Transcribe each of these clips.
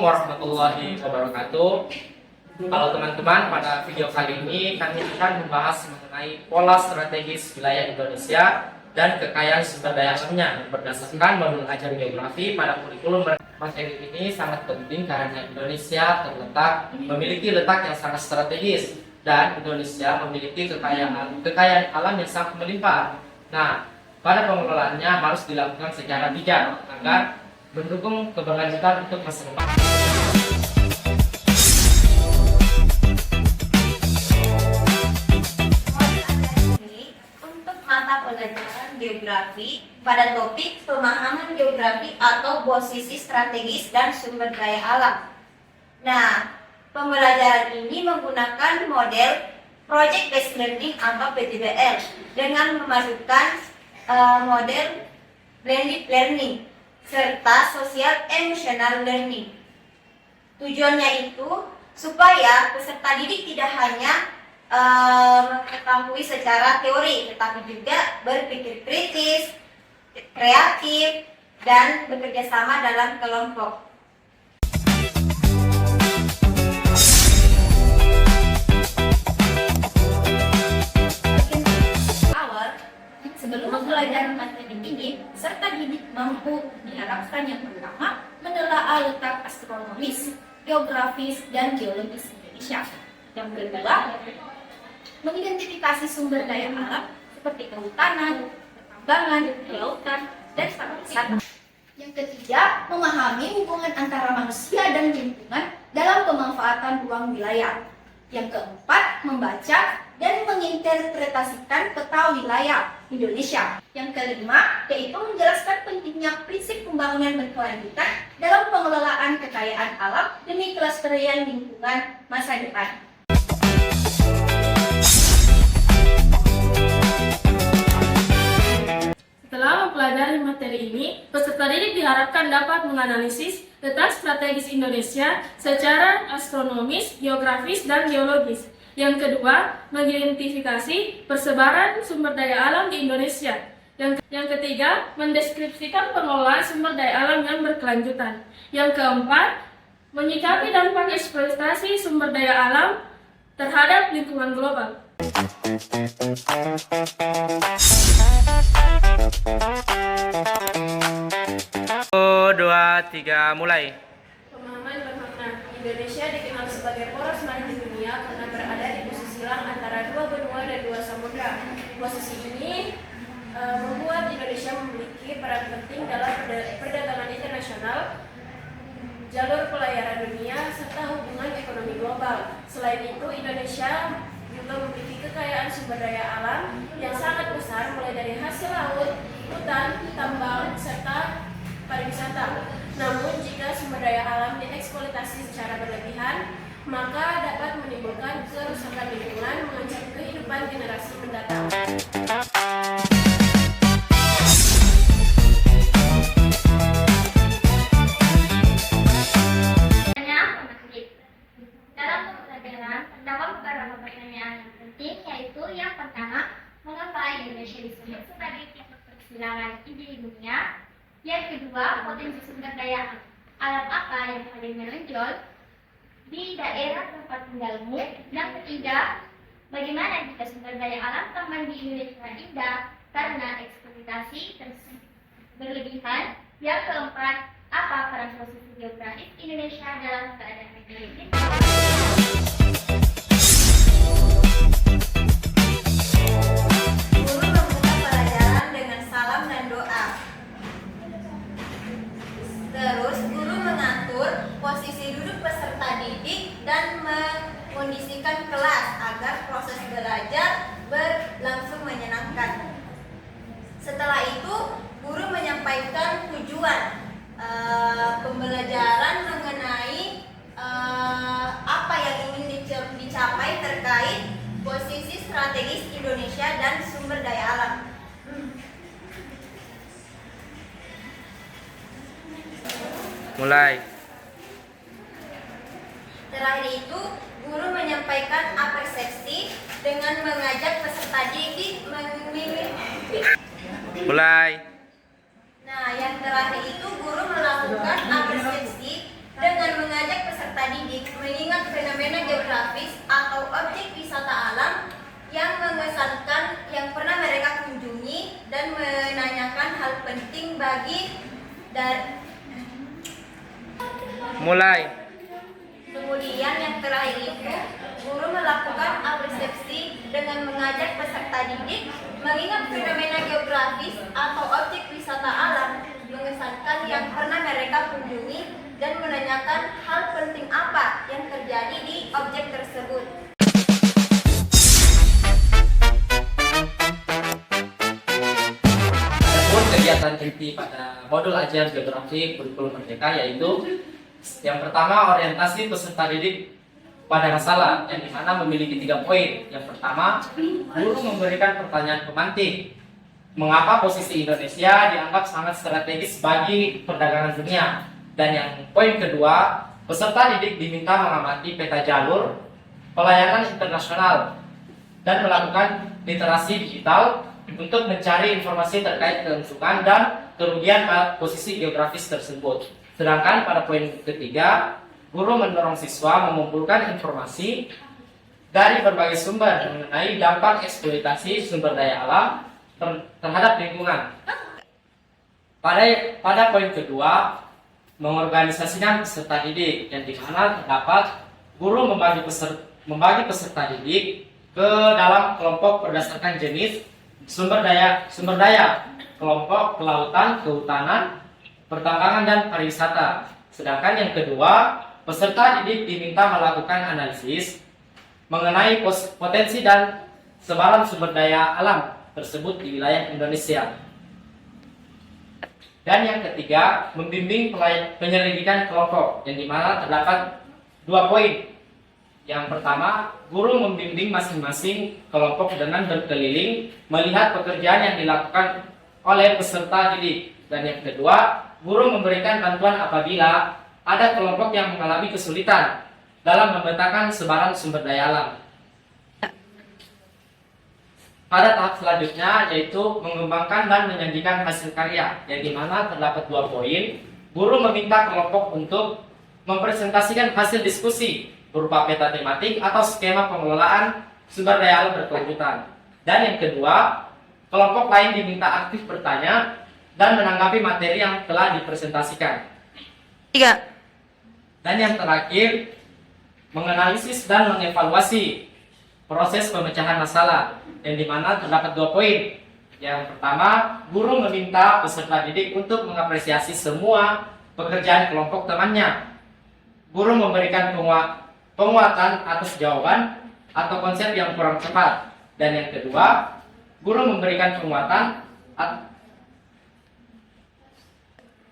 warahmatullahi wabarakatuh. Kalau teman-teman, pada video kali ini kami akan membahas mengenai pola strategis wilayah Indonesia dan kekayaan sumber daya alamnya berdasarkan modul ajar geografi pada kurikulum. Materi ini sangat penting karena Indonesia memiliki letak yang sangat strategis dan Indonesia memiliki kekayaan alam yang sangat melimpah. Nah, pada pengelolaannya harus dilakukan secara bijak agar mendukung keberlanjutan untuk masa depan. Untuk mata pelajaran geografi pada topik pemahaman geografi atau posisi strategis dan sumber daya alam. Nah, pembelajaran ini menggunakan model Project Based Learning atau PTBL dengan memadukan model Blended Learning serta Social Emotional Learning. Tujuannya itu supaya peserta didik tidak hanya mengetahui secara teori, tetapi juga berpikir kritis, kreatif, dan bekerja sama dalam kelompok. Sebelum mempelajari materi ini, serta didik mampu diharapkan yang pertama menelaah letak astronomis, geografis, dan geologis Indonesia. Yang kedua, mengidentifikasi sumber daya alam seperti kehutanan, pertambangan, kelautan, dan pariwisata. Yang ketiga, memahami hubungan antara manusia dan lingkungan dalam pemanfaatan ruang wilayah. Yang keempat, membaca dan menginterpretasikan peta wilayah Indonesia. Yang kelima, yaitu menjelaskan pentingnya prinsip pembangunan berkelanjutan dalam pengelolaan kekayaan alam demi kelestarian lingkungan masa depan. Setelah mempelajari materi ini, peserta didik diharapkan dapat menganalisis letak strategis Indonesia secara astronomis, geografis, dan geologis. Yang kedua, mengidentifikasi persebaran sumber daya alam di Indonesia. Yang ketiga, mendeskripsikan pengelolaan sumber daya alam yang berkelanjutan. Yang keempat, menyikapi dampak eksploitasi sumber daya alam terhadap lingkungan global. 2, 3, mulai. Pemahaman bermakna. Indonesia dikenal sebagai poros maritim dunia karena berada di posisi silang antara dua benua dan dua samudra. Posisi ini membuat Indonesia memiliki peran penting dalam perdagangan internasional, jalur pelayaran dunia, serta hubungan ekonomi global. Selain itu, Indonesia juga memiliki kekayaan sumber daya alam yang sangat besar, mulai dari hasil laut, hutan, tambang, serta pariwisata. Namun, jika sumber daya alam dieksploitasi secara berlebihan, maka dapat menimbulkan kerusakan lingkungan, mengancam kehidupan generasi mendatang. Dalam pembelajaran, terdapat beberapa pertanyaan yang penting, yaitu yang pertama, mengapa Indonesia disebut sebagai titik persilangan di dunia? Yang kedua, potensi sumber daya alam apa yang paling menonjol di daerah tempat tinggalmu? Yang ketiga, bagaimana jika sumber daya alam taman di Indonesia indah karena eksploitasi berlebihan? Yang keempat, apa peran posisi geografis Indonesia dalam keadaan ini? Guru membuka pelajaran dengan salam dan doa. Terus, guru mengatur posisi duduk peserta didik dan mengondisikan kelas agar proses belajar berlangsung menyenangkan. Setelah itu, guru menyampaikan tujuan pembelajaran mengenai apa yang ingin dicapai terkait posisi strategis Indonesia dan sumber daya alam. Mulai. Terakhir itu, guru menyampaikan apresiasi dengan mengajak peserta didik memilih. Mulai. Nah, yang terakhir itu guru melakukan apresiasi dengan mengajak Dan Mulai. kemudian yang terakhir itu, guru melakukan apresiasi dengan mengajak peserta didik mengingat fenomena geografis atau objek wisata alam mengesankan yang pernah mereka kunjungi dan menanyakan hal penting apa yang terjadi di objek tersebut. Adapun kegiatan inti pada modul ajar geografi kurikulum merdeka yaitu yang pertama orientasi peserta didik pada masalah yang dimana memiliki 3 poin. Yang pertama, guru memberikan pertanyaan pemantik. Mengapa posisi Indonesia dianggap sangat strategis bagi perdagangan dunia? Dan yang poin kedua, peserta didik diminta mengamati peta jalur pelayanan internasional dan melakukan literasi digital untuk mencari informasi terkait keuntungan dan kerugian pada posisi geografis tersebut. Sedangkan pada poin ketiga, guru mendorong siswa mengumpulkan informasi dari berbagai sumber mengenai dampak eksploitasi sumber daya alam terhadap lingkungan. Pada poin kedua, mengorganisasikan peserta didik yang dimana terdapat guru membagi peserta didik ke dalam kelompok berdasarkan jenis sumber daya, kelompok kelautan, kehutanan, pertambangan dan pariwisata. Sedangkan yang kedua, peserta didik diminta melakukan analisis mengenai potensi dan sebaran sumber daya alam tersebut di wilayah Indonesia. Dan yang ketiga, membimbing penyelidikan kelompok yang dimana terdapat 2 poin. Yang pertama, guru membimbing masing-masing kelompok dengan berkeliling melihat pekerjaan yang dilakukan oleh peserta didik. Dan yang kedua, guru memberikan bantuan apabila ada kelompok yang mengalami kesulitan dalam memetakan sebaran sumber daya alam. Pada tahap selanjutnya yaitu mengembangkan dan menyajikan hasil karya, yang dimana terdapat 2 poin. Guru meminta kelompok untuk mempresentasikan hasil diskusi berupa peta tematik atau skema pengelolaan sumber daya alam berkelanjutan. Dan yang kedua, kelompok lain diminta aktif bertanya dan menanggapi materi yang telah dipresentasikan. 3. Dan yang terakhir, menganalisis dan mengevaluasi proses pemecahan masalah, yang dimana terdapat 2 poin. Yang pertama, guru meminta peserta didik untuk mengapresiasi semua pekerjaan kelompok temannya. Guru memberikan penguatan atas jawaban atau konsep yang kurang tepat. Dan yang kedua, guru memberikan penguatan.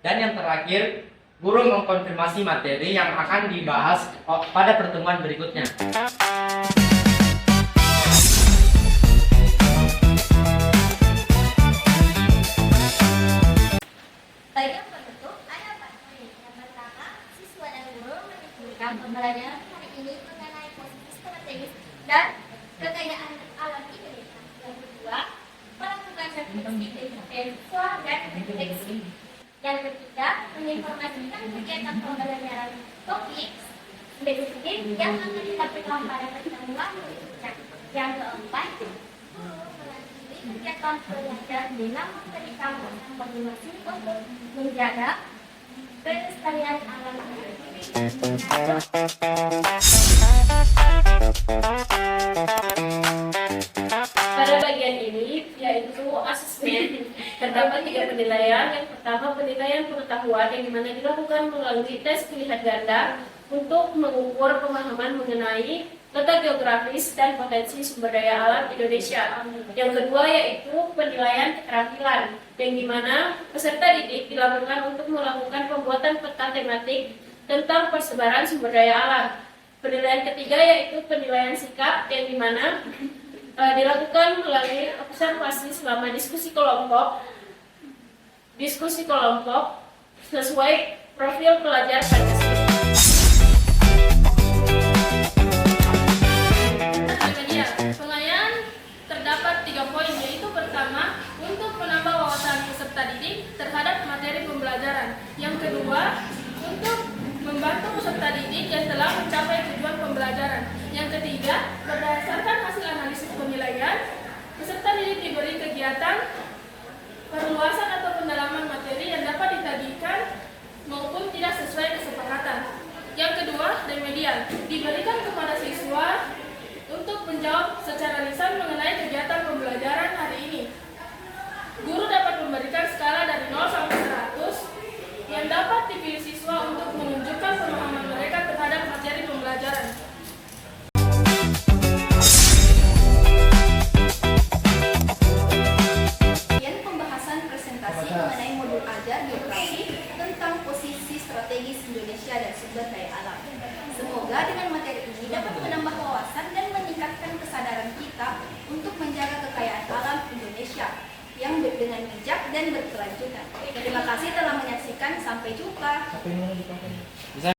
Dan yang terakhir, guru mengkonfirmasi materi yang akan dibahas pada pertemuan berikutnya. Baiklah penutup, ada 4 poin. Yang pertama, siswa dan guru menyimpulkan pembelajaran hari ini mengenai posisi strategis dan kekayaan alam Indonesia. Yang kedua, melakukan refleksi siswa dan refleksi. Yang ketiga, menginformasikan kegiatan pembelajaran topik spesifik yang akan dilakukan pada pertemuan berikutnya. Yang keempat, guru melanjutkan kegiatan belajar dengan memberikan pesan masing-masing untuk menjaga kelestarian alam. Pada bagian ini yaitu asesmen, terdapat 3 penilaian. Yang pertama, penilaian pengetahuan yang dimana dilakukan melalui tes pilihan ganda untuk mengukur pemahaman mengenai letak geografis dan potensi sumber daya alam Indonesia. Yang kedua yaitu penilaian keterampilan, yang dimana peserta didik dilakukan untuk melakukan pembuatan peta tematik tentang persebaran sumber daya alam. Penilaian ketiga yaitu penilaian sikap, yang dimana dilakukan melalui observasi selama diskusi kelompok sesuai profil pelajar Pancasila. Pengayaan terdapat 3 poin, yaitu pertama, untuk menambah wawasan peserta didik terhadap materi pembelajaran. Yang kedua, untuk membantu peserta didik yang telah mencapai tujuan pembelajaran. Yang ketiga, berdasarkan hasil analisis penilaian, peserta didik diberi kegiatan perluasan atau pendalaman materi yang dapat ditagihkan diberikan kepada siswa untuk menjawab secara lisan mengenai kegiatan pembelajaran hari ini. Guru dapat memberikan skala dari 0 sampai 100 yang dapat dipilih siswa untuk menunjukkan pemahaman mereka terhadap materi pembelajaran. Kemudian pembahasan presentasi mengenai modul ajar geografi tentang posisi strategis Indonesia dan sumber daya alam. Semoga dengan materi ini dapat menambah wawasan dan meningkatkan kesadaran kita untuk menjaga kekayaan alam Indonesia yang dengan bijak dan berkelanjutan. Terima kasih telah menyaksikan. Sampai jumpa.